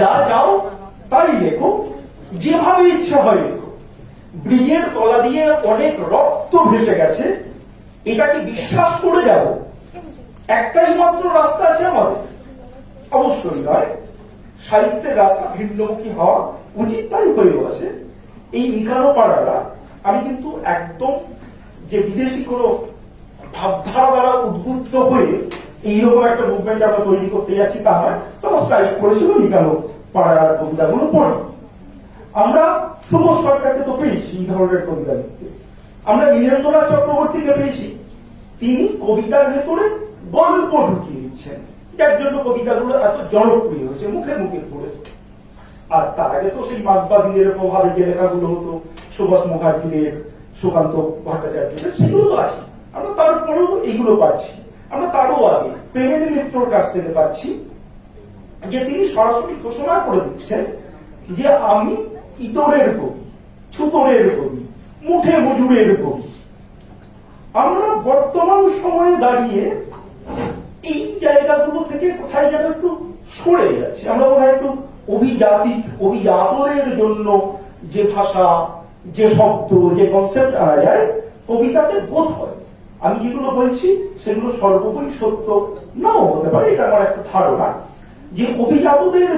যা চাও তাই লেখো, যেভাবে ইচ্ছা হয় লেখো। ব্রিজের তলা দিয়ে অনেক রক্ত ভেসে গেছে, এটাকে বিশ্বাস করে যাব? একটাই মাত্র রাস্তা আছে আমাদের? অবশ্যই নয়। সাহিত্যের রাস্তা ভিন্নমুখী হওয়া উচিত, তাই হয়েও আছে। এই নিকানো পাড়ারা আমি কিন্তু একদম যে বিদেশি কোনো ভাবধারা দ্বারা উদ্বুদ্ধ হয়ে এইরকম একটা মুভমেন্ট আমরা তৈরি করতে যাচ্ছি তা নয়। তারা স্ট্রাইক করেছিল নিকানো পাড়ার কবিতাগুলো পড়ে। আমরা সুবোধ সরকারকে তো পেয়েছি এই ধরনের কবিতা লিখতে, আমরা নীরেন্দ্রনাথ চক্রবর্তীকে পেয়েছি, তিনি কবিতার ভেতরে গল্প ঢুকিয়ে দিচ্ছেন, যার জন্য কবিতাগুলো এত জনপ্রিয় হয়েছে, মুখে মুখে পড়েছে। আর তার আগে তো সেই মার্ক্সবাদীদের প্রভাবে যে লেখাগুলো হতো, সুভাষ মুখার্জীদের, সুকান্ত ভট্টাচার্যদের, সেগুলো তো আছে। আমরা তারপরেও এইগুলো পাচ্ছি। আমরা তারও আগে প্রেমের মিত্রর কাছ থেকে পাচ্ছি যে তিনি সরাসরি ঘোষণা করে দিচ্ছেন যে আমি ইতরের কবি, ছুতরের কবি, মুঠে মজুরের কবি। আমরা বর্তমান সময়ে দাঁড়িয়ে এই জায়গাগুলো থেকে কোথায় যেন একটু সরে যাচ্ছে। আমরা মনে হয় একটু অভিজাতদের জন্য যে ভাষা, যে শব্দ, যে কনসেপ্ট আনা যায় কবিতাতে বোধ হয়। আমি যেগুলো বলছি সেগুলো সর্বোপরি সত্য নাও হতে পারে, এটা আমার একটা ধারণা যে অভিজাতদের